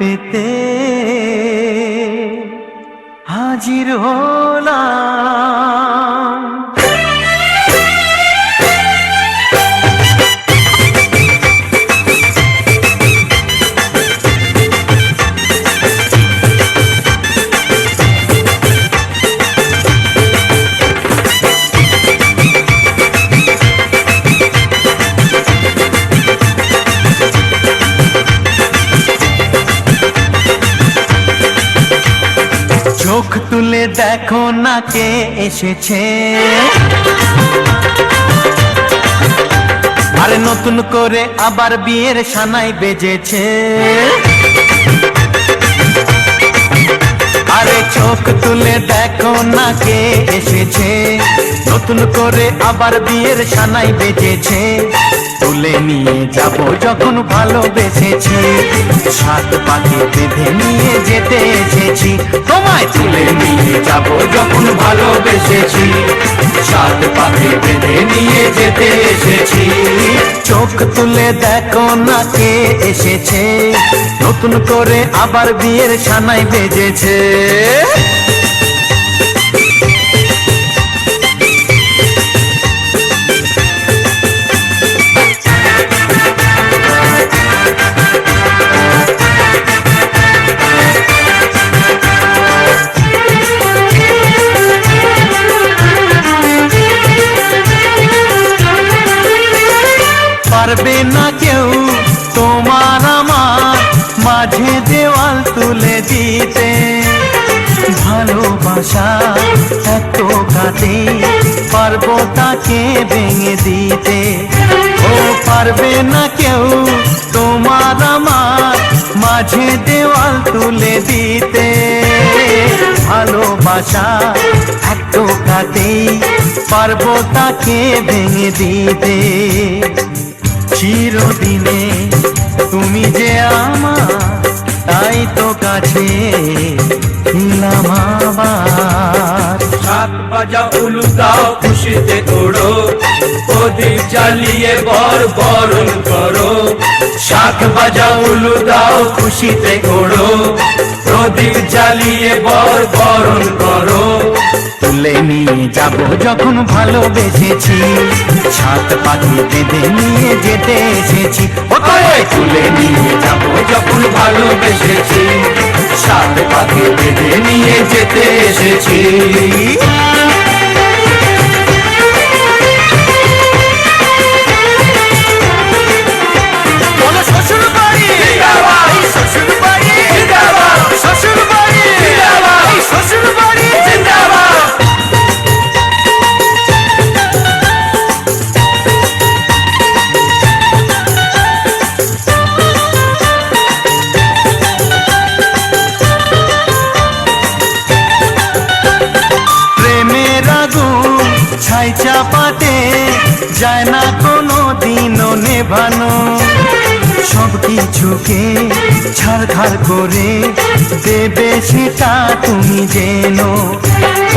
পেতে হাজির হলাম। চোখ তুলে দেখো না কে এসেছে, আরে নতুন করে আবার বিয়ের সানাই বেজেছে। আরে চোখ তুলে দেখো না কে এসেছে, নতুন করে আবার বিয়ের সানাই বেজেছে। তুলে নিয়ে যাব যখন ভালোবেসেছি, সাত পাখি বেঁধে নিয়ে যেতে এসেছি। তোমায় তুলে নিয়ে যাব যখন ভালোবেসেছি, সাত পাখি বেঁধে নিয়ে যেতে এসেছি। চোখ তুলে দেখো না কে এসেছে, নতুন করে আবার বিয়ের সানাই বেজেছে। পারবে না কেউ তোমার আমার মাঝে দেওয়াল তুলে দিতে, ভালোবাসা এত কাটে পারবো তাকে ভেঙে দিতে। ও পারবে না কেউ তোমার আমার মাঝে দেওয়াল তুলে দিতে, ভালোবাসা এত কাটে পারবো তাকে ভেঙে দিতে। চিরদিনে তুমি যে আমার, তাই তো কাছে ছিলাম আবার। সাত বাজা উলু দাও খুশিতে ওড়ো, প্রদীপ জ্বালিয়ে বরণ করো। সাত বাজা উলু দাও খুশিতে ওড়ো, প্রদীপ জ্বালিয়ে বরণ করো। তুলে নিয়ে যাব যখন ভালোবেসেছি, সাত পাখি বেঁধে নিয়ে যেতে এসেছি। তুলে নিয়ে যাব যখন ভালোবেসেছি, সাত পাখি বেঁধে নিয়ে যেতে এসেছি। শ্বশুর বাড়ি শ্বশুর বাড়ি শ্বশুর বাড়ি শ্বশুর বাড়ি জিন্দাবাদ। প্রেমের আগুন ছাই চাপাতে যায় না কোনো দিনও নেভানো, সব কিছুকে ছাড়খাড় করে দেবে সেটা তুমি জেনো।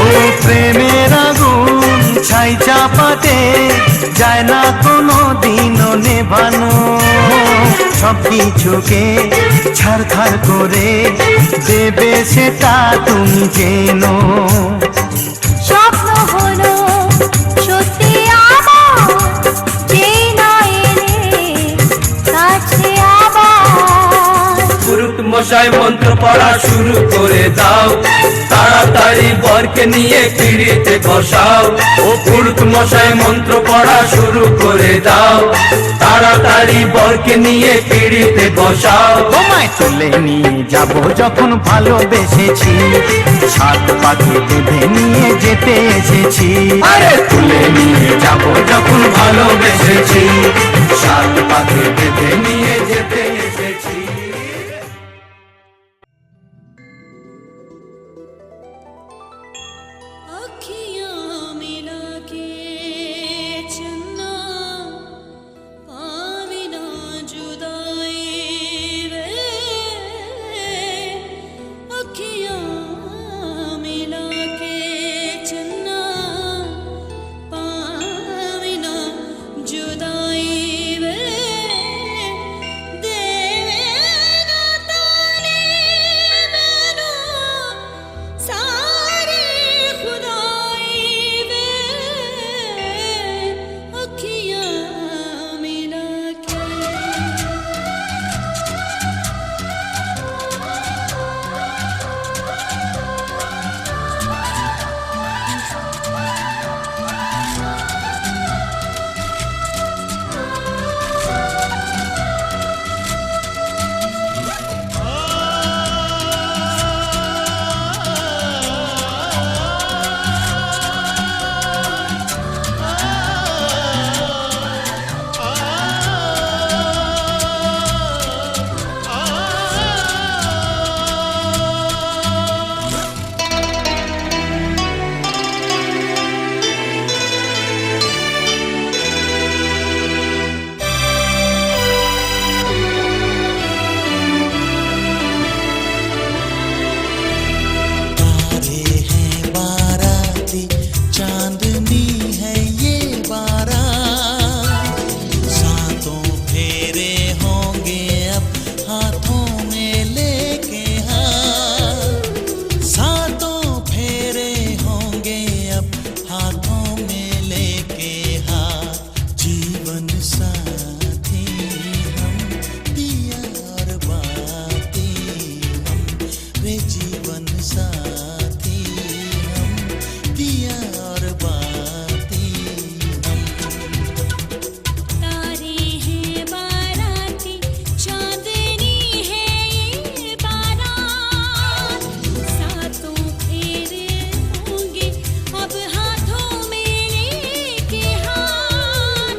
ও প্রেমের আগুন ছাই চাপাতে যায় না কোনো দিনও নেভানো, সব কিছুকে ছাড়খাড় করে দেবে সেটা তুমি জেনো। স্বপ্ন হলো সত্যি আমার, যেই না এলে কাছে আবার। পুরুত মশাই মন্ত্র পড়া শুরু করে দাও, তাড়াতাড়ি বরকে নিয়ে পিড়িতে বসাও। ও পুরুত মশাই মন্ত্র পড়া শুরু করে দাও, তাড়াতাড়ি বরকে নিয়ে পিড়িতে বসাও। তোমায় তুলে নিয়ে যাব যখন ভালোবেসেছি, সাত পাখি বেঁধে নিয়ে যেতে এসেছি। আরে তুলে নিয়ে যাব যখন ভালোবেসেছি, সাত পাখি বেঁধে নিয়ে যেতে এসেছি। जुदाई वे देवे ना ताने बाराती चांदनी है ये बारात। सातों फेरे होंगे अब हाथों में लेके हाथ। सातों फेरे होंगे अब हाथों में लेके हाथ। जीवन साथी हम पिया और बाती हम रे जीवन साथी हम पिया और बाती हम। तारे हैं बाराती चांदनी है ये बारात। सातों फेरे होंगे अब हाथों में लेके हाथ।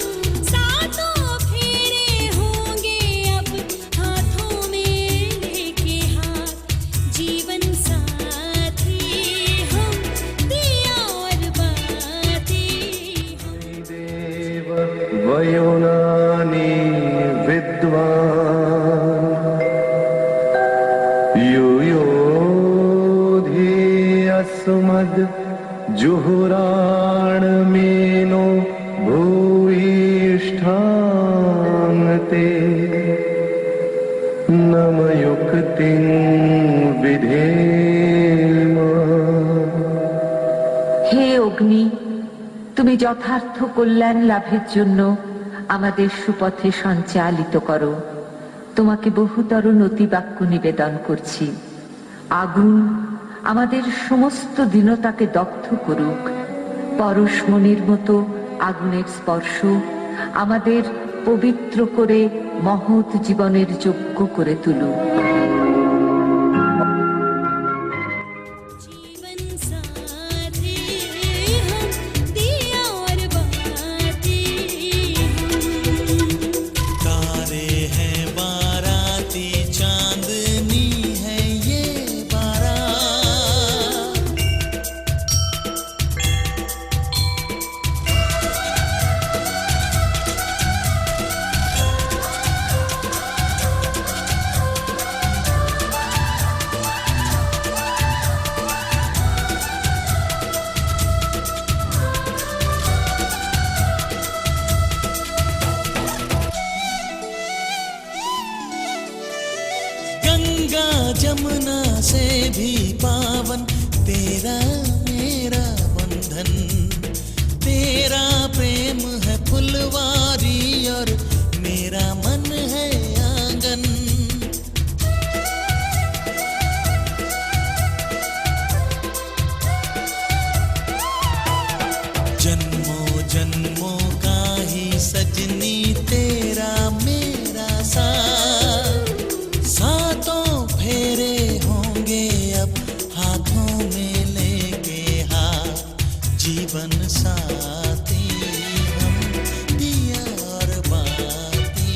सातों फेरे होंगे अब हाथों में लेके हाथ। जीवन साथी हम दिया और बाती हम। देव वयोनानि विद्वान् युयोधि अस्मद् जुहुराणमेनो भूयिष्ठां ते नमयुक्तिं विधेम। হে অগ্নি, তুমি যথার্থ কল্যাণ লাভের জন্য আমাদের সুপথে সঞ্চালিত করো। তোমাকে বহুতর নতিবাক্য নিবেদন করছি। আগুন আমাদের সমস্ত দীনতাকে দগ্ধ করুক। পরশমণির মতো আগুনের স্পর্শ আমাদের পবিত্র করে মহৎ জীবনের যোগ্য করে তুলুক। जीवन साथी हम दिया और बाती हम। तारे हैं बाराती चांदनी है ये बारात। गंगा जमुना से भी पावन तेरा मेरा बंधन। तेरा प्रेम है फुलवारी और मेरा मन है आंगन। जन्मों जन्मों का ही सजनी तेरा मेरा साथ। सातों फेरे होंगे अब हाथों में लेके हाथ। जीवन साथी हम पिया और बाती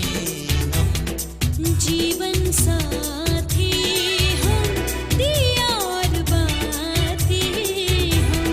हम। जीवन साथी हम दिया और बाती हम।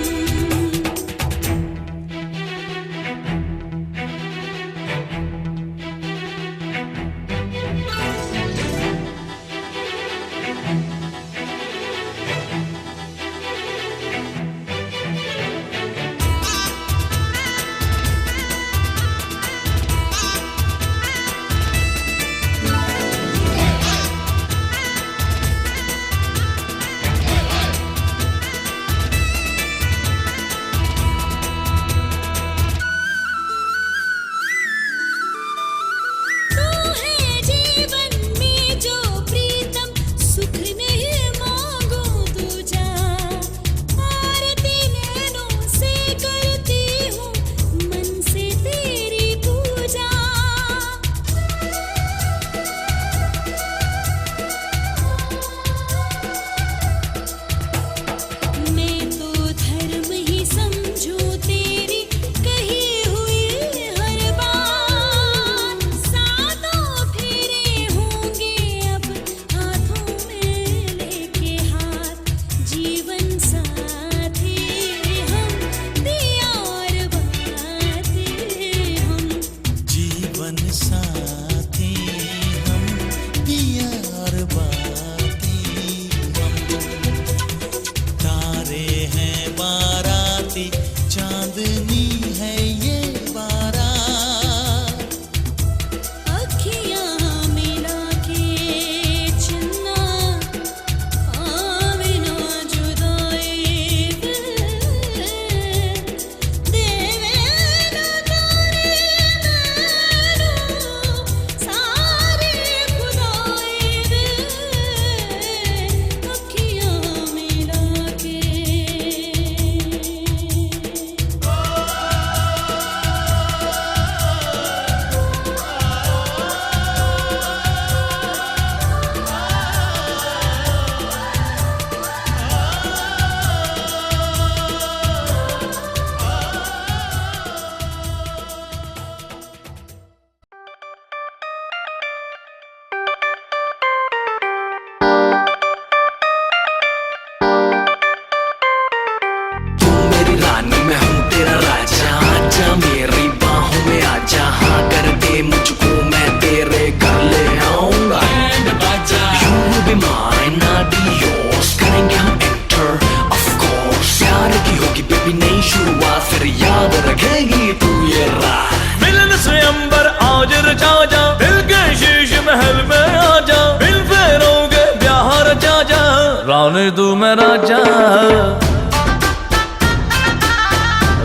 फिर याद रखेगी तू ये रात। मिलन स्वयंवर आज रचा जा, दिल के शीश महल में आ जा, बिन फेरोगे ब्याह रचा जा, रानी तू मैं राजा,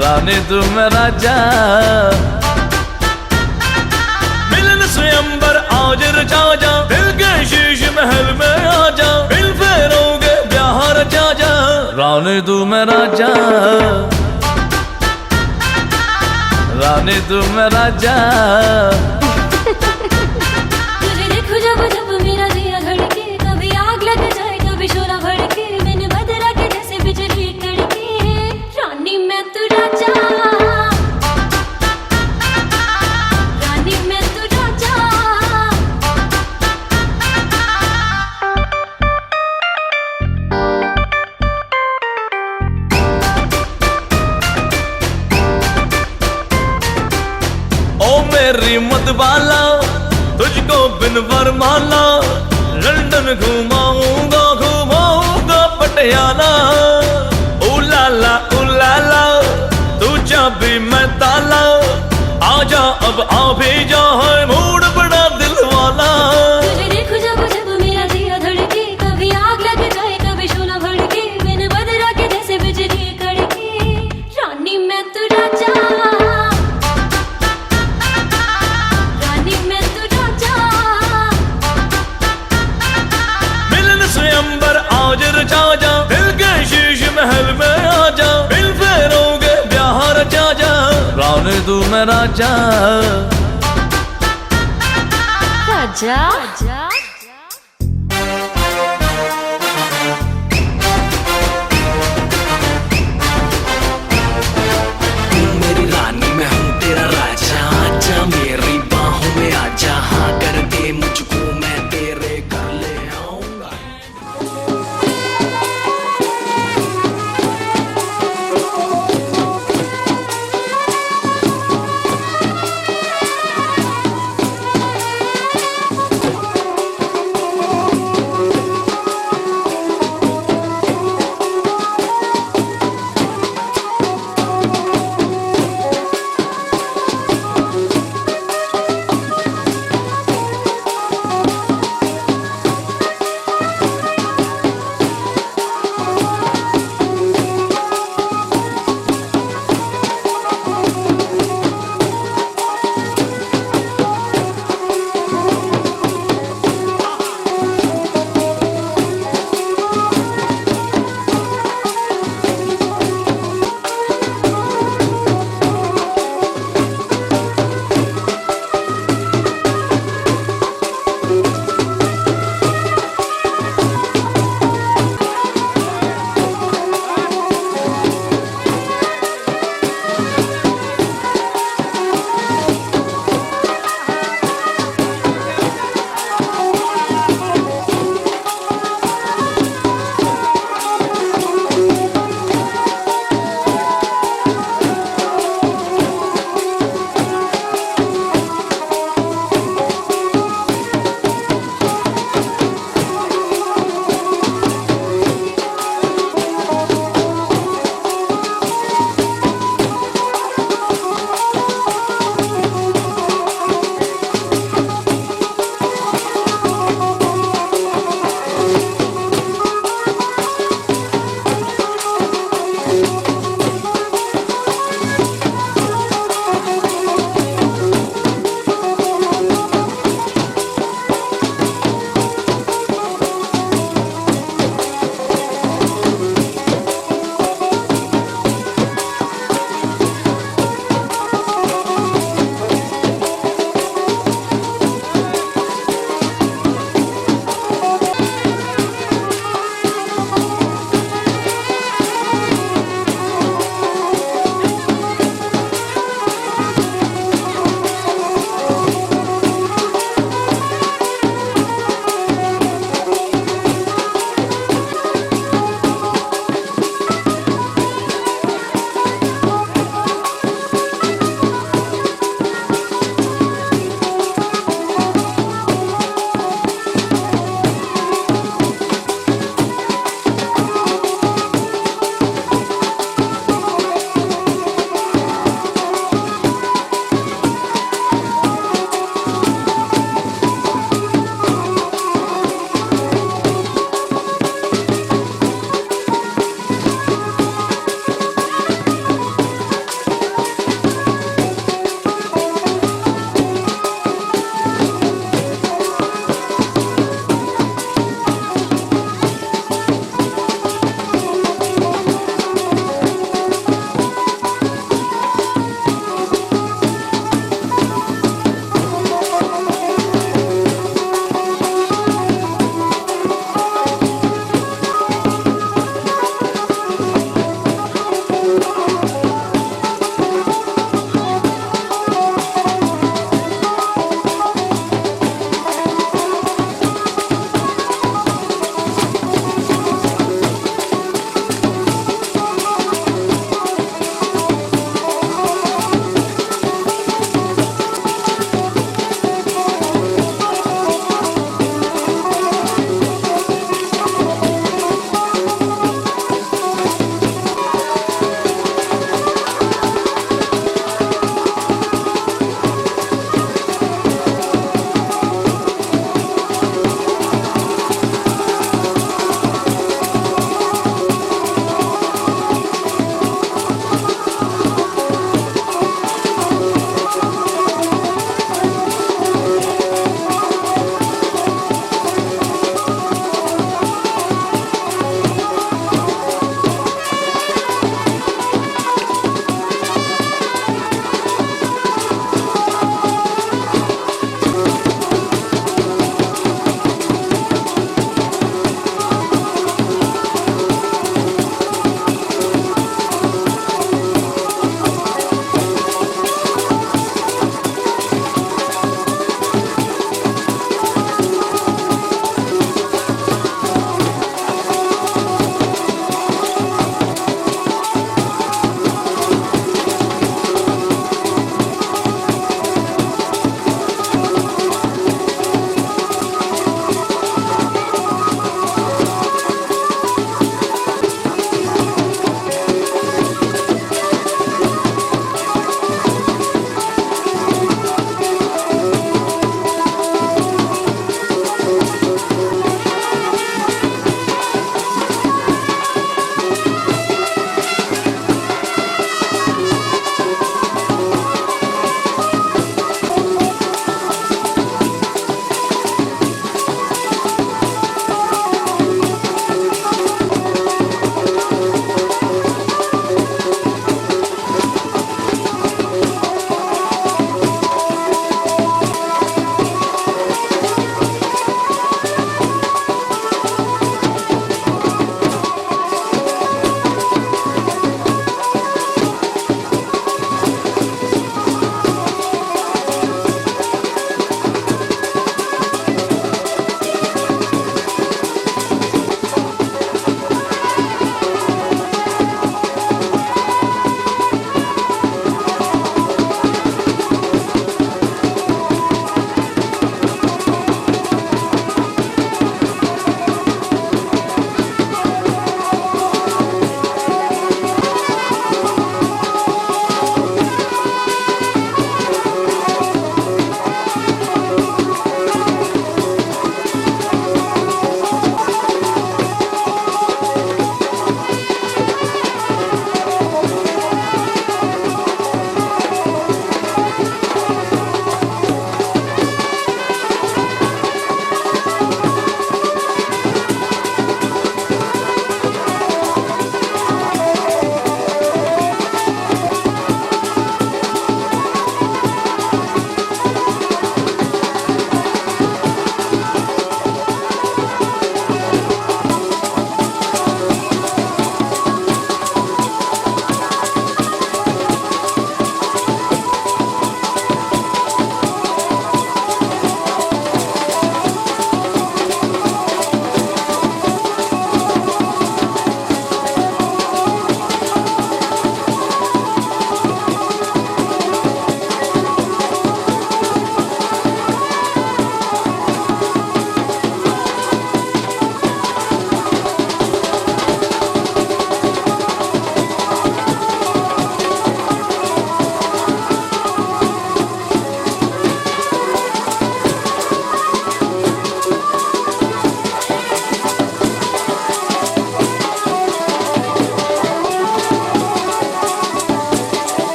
रानी तू मैं राजा। मिलन स्वयंवर आज रचा जा, दिल के शीश महल में आ जा, बिन फेरोगे ब्याह रचा जा, रानी तू मैं राजा, रानी तू मैं राजा। तुझे देखो जब जब मेरा दिया धड़के, कभी आग लग जाए कभी शोला भड़के, मैंने बदला के जैसे बिजली कड़के, रानी मैं तू राजा, रानी मैं तू राजा। ओ मेरी मतवाला, तुझको बिन वरमाला, लंदन घुमाऊंगा घुमाऊंगा पटियाला। ओ लाला तू चाबी मैं ताला, आजा अब आ भी जा, है मूड बड़ा दिल वाला। तुझे देखो जब जब मेरा दिया धड़के, कभी आग लग जाए कभी शोला भड़के, मैंने बदला के जैसे बिजली कड़के, रानी मैं तू राजा, रानी मैं तू राजा। मिलन स्वयंवर आज रचा जा, दिल के शीश महल में आ जा, बिन फेरोगे ब्याह रचा जा, रानी तू मैं राजा, राजा। तू मेरी रानी मैं हूँ तेरा राजा, आजा मेरी बाहों में आजा, हाँ कर दे मुझको मैं तेरे घर ले आऊंगा।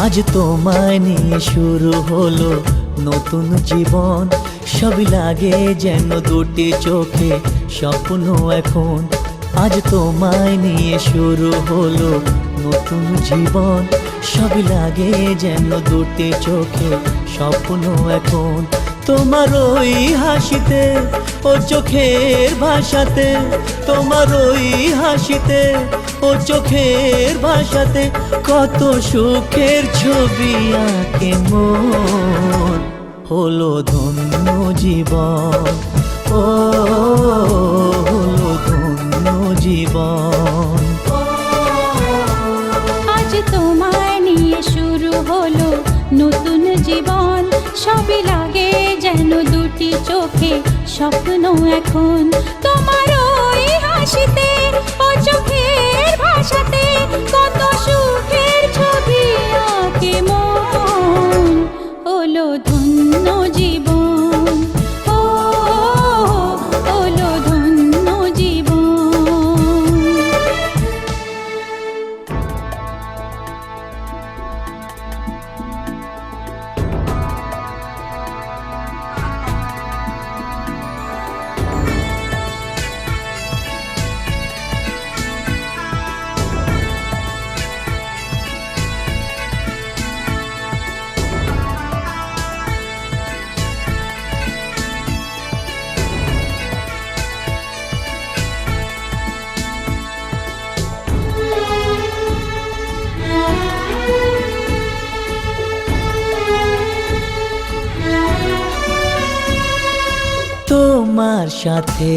আজ তোমায় নিয়ে শুরু হলো নতুন জীবন, সবই লাগে যেন দুটি চোখে স্বপ্ন এখন। আজ তোমায় নিয়ে শুরু হলো নতুন জীবন, সবই লাগে যেন দুটি চোখে স্বপ্ন এখন। তোমার ওই হাসিতে ও চোখের ভাষাতে, তোমার ওই হাসিতে ও চোখের ভাষাতে কত সুখের ছবি আঁকে মন। হলো ধন্য জীবন, ও হলো ধন্য জীবন। আজ তোমায় নিয়ে শুরু হলো নতুন জীবন, সবই লাগে যেন দুটি চোখে স্বপ্ন এখন। তোমার ওই হাসিতে ও চোখের ভাষাতে কত সুখের ছবি আঁকে মন। হলো ধন্য জীবন, ও হলো ধন্য জীবন। তোমার সাথে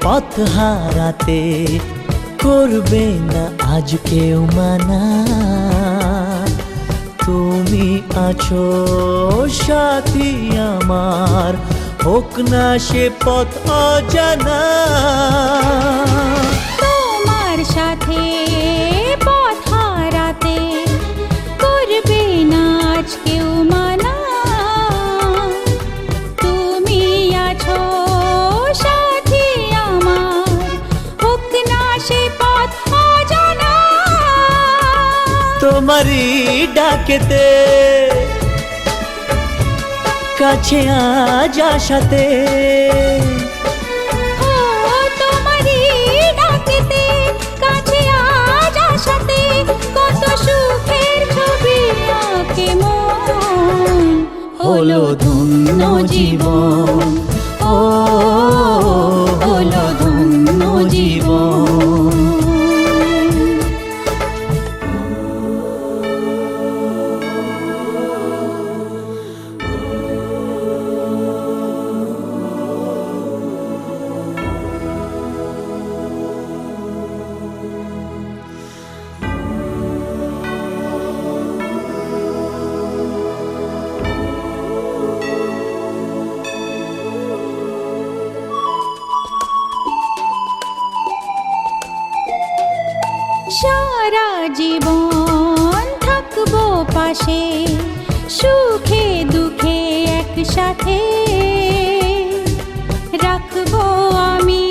পথ হারাতে করবে না আজ কেউ মানা। তুমি আছো সাথী আমার, হোক না সে পথ অজানা। তোমার সাথে পথ হারাতে করবে না আজ কেউ মানা। তুমি আছো সাথী আমার, হোক না সে পথ অজানা। তোমারই ডাকেতে কাছে আজ আসাতে, ও তোমারই ডাকেতে কাছে আজ আসাতে কত সুখের ছবি আঁকে মন। হলো ধন্য জীবন, ও হলো ধন্য জীবন। সারা জীবন থাকবো পাশে, সুখে দুঃখে একসাথে রাখবো আমি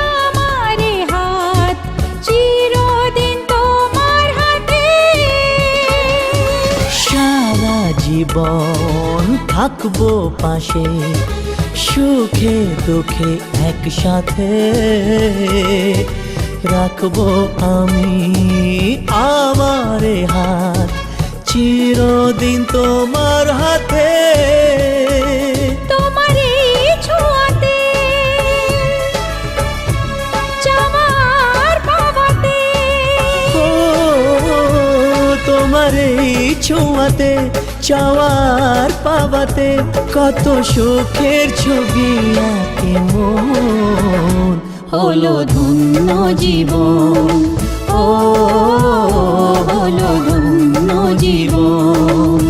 আমার হাত চিরদিন তোমার হাতে। সারা জীবন থাকবো পাশে, সুখে দুঃখে একসাথে রাখবো আমি আমার হাত চিরদিন তোমার হাতে। তোমার এই ছোঁয়াতে চাওয়ার পাওয়াতে, ও তোমার এই ছোঁয়াতে চাওয়ার পাওয়াতে কত সুখের ছবি আঁকে মন। হলো ধন্য জীবন, ও হলো ধন্য জীবন।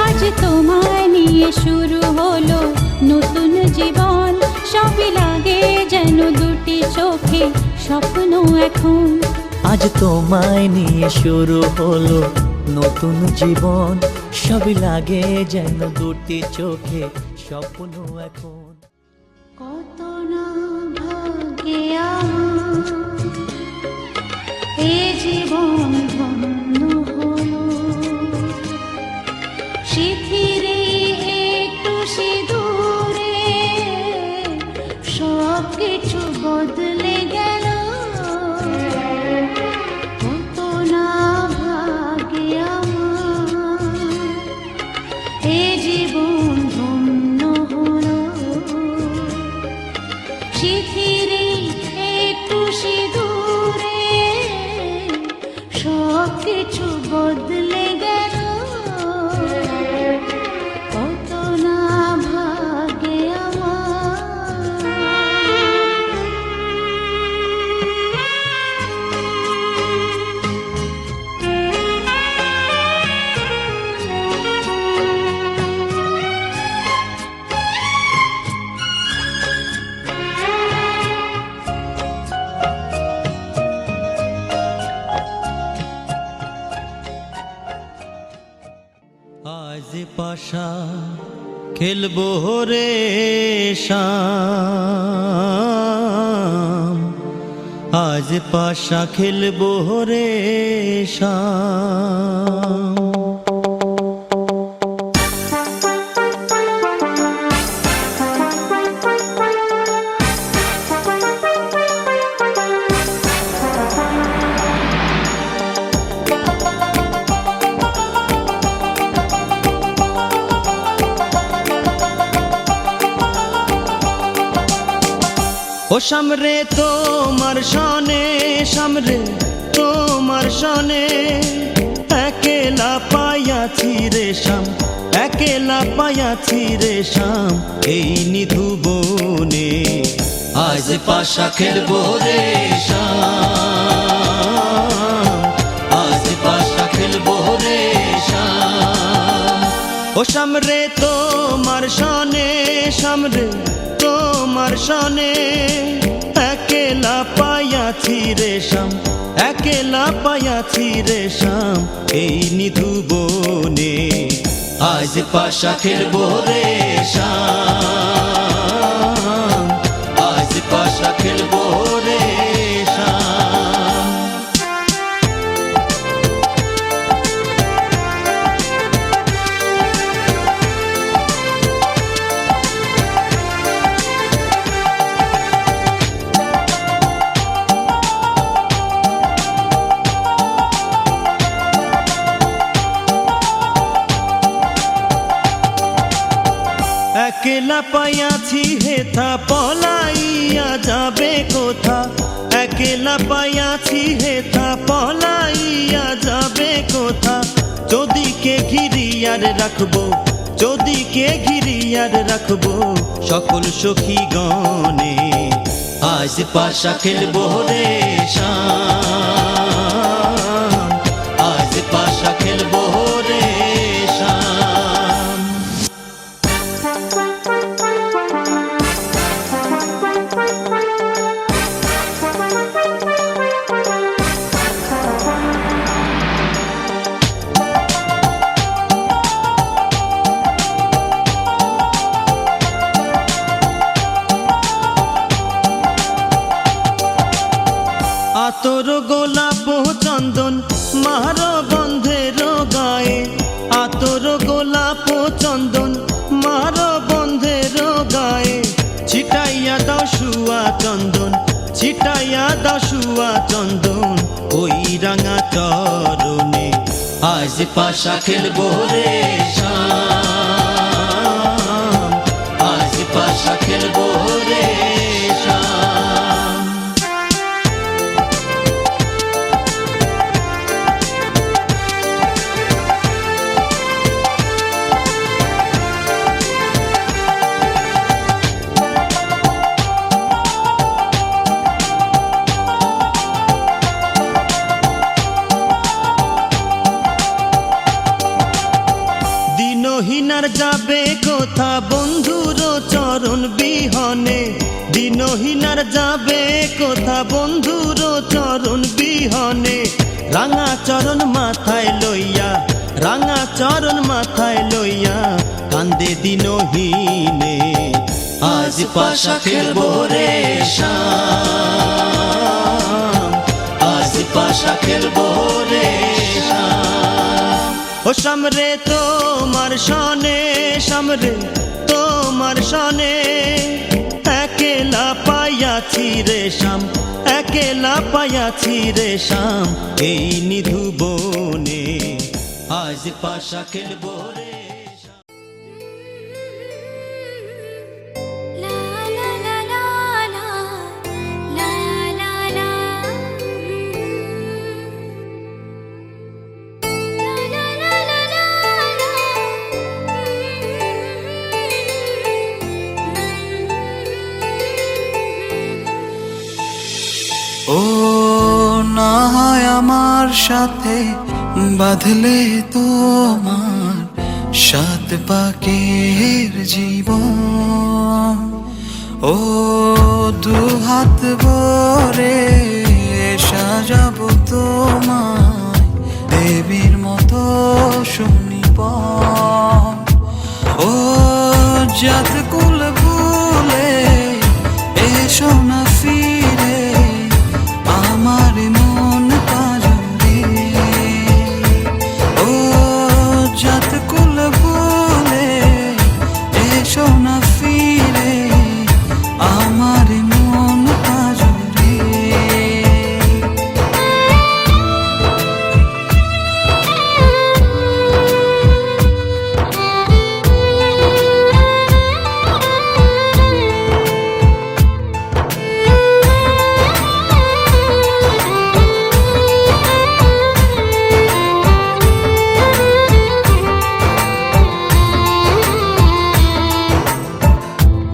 আজ তোমায় নিয়ে শুরু হলো নতুন জীবন, সবই লাগে যেন দুটি চোখে স্বপ্ন এখন। আজ তোমায় নিয়ে শুরু হলো নতুন জীবন, সবই লাগে যেন দুটি চোখে স্বপ্ন এখন। কত না ভাগ্যে আমার এ জীবন শিথিরে একটু সিঁদুরে সব কিছু বদলে গেল, কত না ভাগ্যে আমার এ জীবন ধন্য হলো। শিথিরে একটু সিঁদুরে সব কিছু বদলে গেল, কত না ভাগ্যে আমার। আজ পাশা খেলবো রে শাম, আজ পাশা খেলবো রে শাম। ও সামরে তোমার সনে, সামরে তোমার সনে একেলা পাইয়াছি রে শাম, একেলা পাইয়াছি রে শাম এই নিধু বনে। আজ পাশা খেলবো রে শাম, আজ পাশা খেলবো রে শাম। ও সামরে তোমার সনে, সামরে তোমার সনে একেলা পাইয়াছি রে শাম, একেলা পাইয়াছি রে শাম এই নিধু বনে। আজ পাশা খেলবো রে শাম, আজ পাশা খেলবো রে শাম। একেলা পাইয়াছি হেথা পলাইয়া যাবে কোথা, একেলা পাইয়াছি হেথা পলাইয়া যাবে কোথা। যদি কে ঘিরিয়ার রাখবো, যদি কে ঘিরিয়ার রাখবো সকল সখী গণে। আজ পাশা খেলবো রে শাম, আজ পাশা খেলবো রে শাম। আতর গোলাপ চন্দন মার বন্ধের গায়ে, আতর গোলাপ চন্দন মার বন্ধের গায়ে। ছিটাইয়া দাও শুয়া চন্দন, ছিটাইয়া দাও শুয়া চন্দন ওই রাঙা চরণে। আজ পাশা খেলবো রে শাম, আজ পাশা খেলবো রে শাম। দিনহীনার যাবে কোথা বন্ধুর চরণ বিহনে, দিনহীনার যাবে কোথা বন্ধুর চরণ বিহনে। রাঙা চরণ মাথায় লইয়া, রাঙা চরণ মাথায় লইয়া কান্দে দিনহীনে। আজ পাশা খেলবো রে শাম, আজ পাশা খেলবো রে শাম। ও সামরে তোমার সনে, সামরে তোমার সনে, একেলা পাইয়াছি রে শাম, একেলা পাইয়াছি রে শাম, এই নিধু বনে আজ পাশা খেলবো রে। লা লা লা লা লা লা লা লা লা লা লা লা ও না হয় আমার সাথে বাঁধলে তোমার সাত পাকের জীবন, ও দু হাত ভরে সাজাবো তোমায় দেবীর মতো সুনিপন, ও জাত কুল ভুলে এসো না ফিরে আমার মন পাজরে, ও জাত কুল ভুলে এসো না ফিরে আমার মন পাজরে।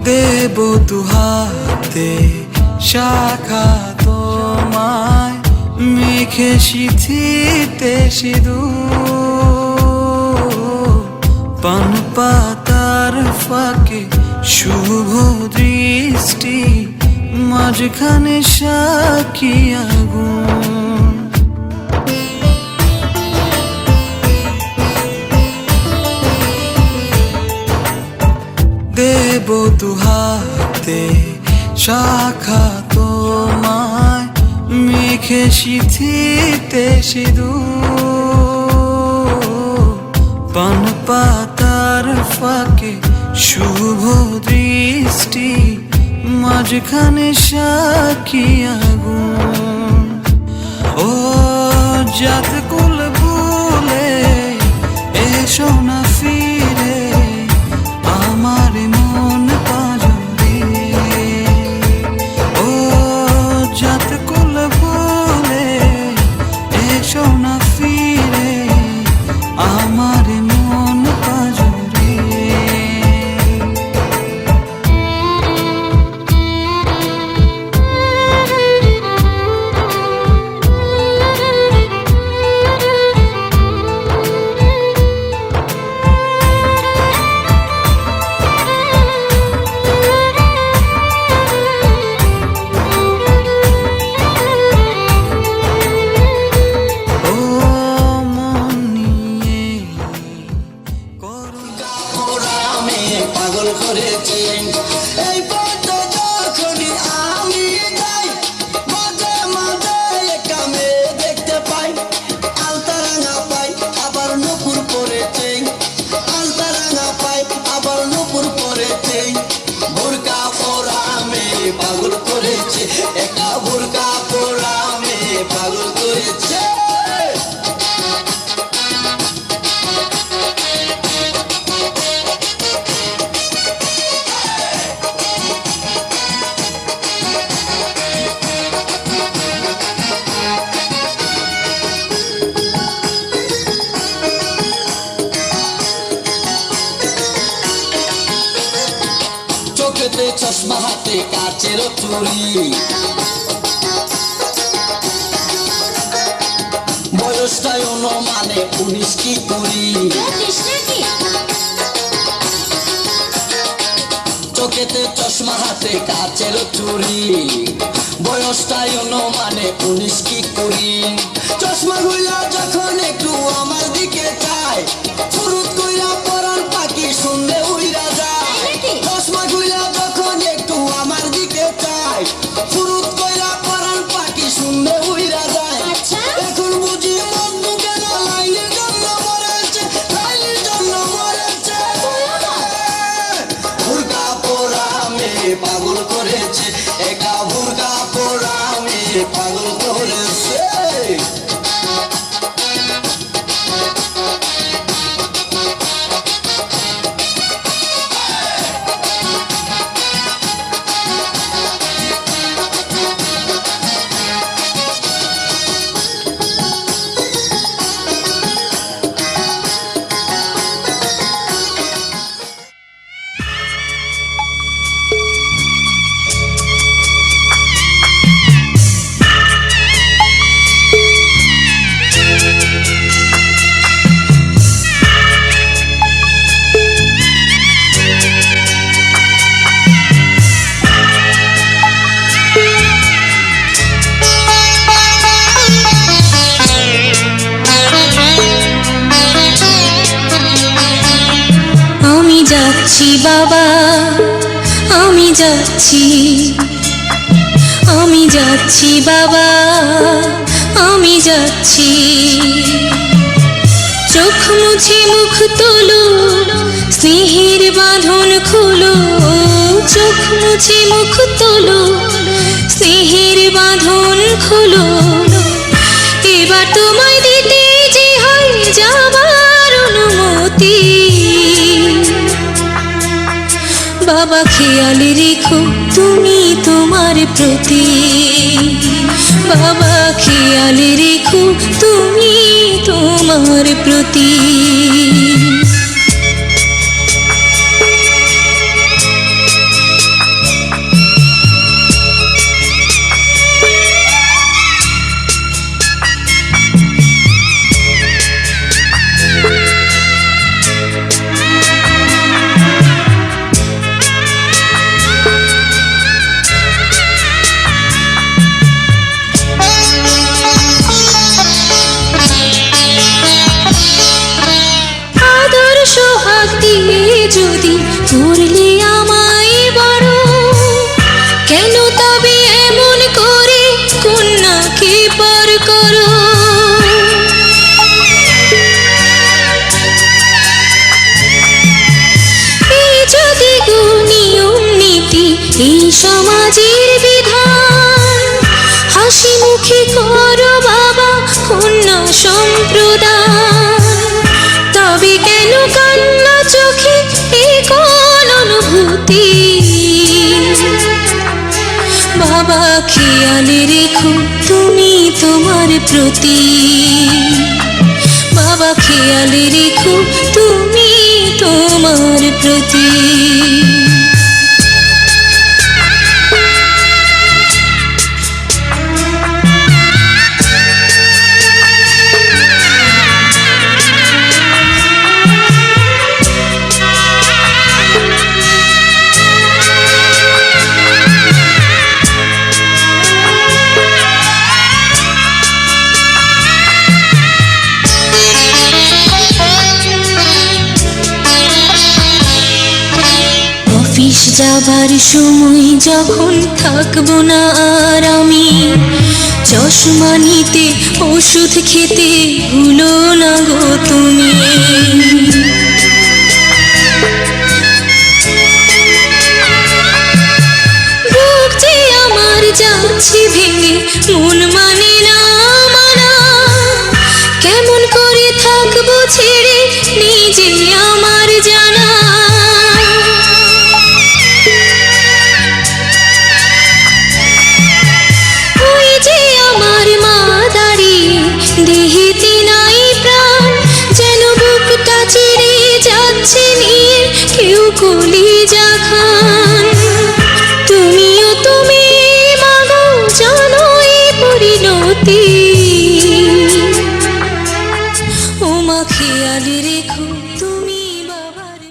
দেব দুহাতে শাখা তোমায় মেখে সিথিতে সিঁদুর, পান পাতার ফাঁকে শুভ দৃষ্টি মাঝখানে সাক্ষী আগুন, দেব দুহাতে শাখা তোমায় মেখে সিথিতে সিঁদুর, পান পাতার ফাঁকে শুভ দৃষ্টি মাঝখানে সাক্ষী আগুন, ও জাত কুল ভুলে এসো না ফিরে আমার মন পাজরে, ও জাত কুল ভুলে এসো না ফিরে আমার মন পাজরে। ও মন নিয়ে করুণা আমি পাগল করেছে এই পথে যখনই আমি যাই, মাঝে মাঝে একা মেয়ে দেখতে পাই, আলতারাঙা পাই আবার নুপুর পরেছে, আলতারাঙা পাই আবার নুপুর পরেছে, বোরকা পরা মেয়ে পাগল করেছে, একা বোরকা পরা মেয়ে পাগল করেছে। চোখেতে চশমা হাতে কাচের চুড়ি, বয়সটাই অনুমানে 19 কি 20, চোখেতে চশমা হাতে কাচের চুড়ি, বয়সটাই অনুমানে 19 কি 20, চশমা গুলা যখন একটু আমার দিকে চায়, ফুরুত কইরা পরার পাখি শুনলে উইরা যায়, চশমা গুলা যখন একটু আমার দিকে চায়, ফুরুত কইরা পরার পাখি শুনলে উইরা যায়, এখন বুঝি মন কেন লাইনের জন্য মরেছে, যাচ্ছি বাবা, আমি যাচ্ছি, আমি যাচ্ছি বাবা, আমি যাচ্ছি। চোখ মুছে মুখ তোলো, স্নেহের বাঁধন খোলো, চোখ মুছে মুখ তোলো, স্নেহের বাঁধন খোলো। এবার তোমায় দিতে যে হয় যাবার অনুমতি। বাবা খেয়াল রেখো তুমি তোমার প্রতি, বাবা খেয়াল রেখো তুমি তোমার প্রতি। যদি করলে আমায় বড়, কেন তবে এমন করে কন্যাকে পর করো। এই যদি নিয়ম নীতি, এই সমাজের বিধান, হাসি মুখে করো বাবা কন্যা সম্প্রদান। তবে কেন কান্না চোখে এই কোন অনুভূতি। বাবা খেয়াল রেখো তুমি তোমার প্রতি, বাবা খেয়াল রেখো তুমি তোমার প্রতি। অফিস যাবার সময় যখন থাকবো না আর আমি, চশমা নিতে ওষুধ খেতে ভুলো না গো তুমি। বুক যে আমার যাচ্ছে ভেঙে, মন মানে না মানা, কেমন করে থাকবো ছেড়ে নিজে আমার জানা। দেহেতে নাই প্রাণ, যেন বুকটা চিরে যাচ্ছে নিয়ে কেউ কলিজা খান। তুমিও তুমি মাগো জানো এই পরিণতি। ও মা খেয়াল রেখো তুমি বাবার।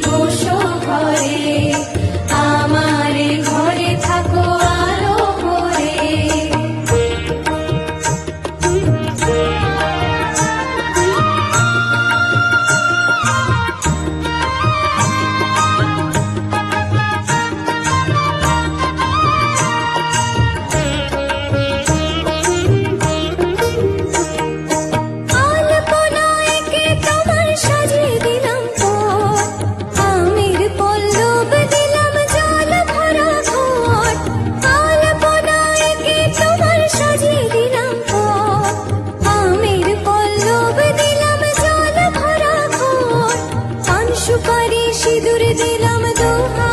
বসো ঘরে। তোমারই সিঁদুর দিলাম দোহাই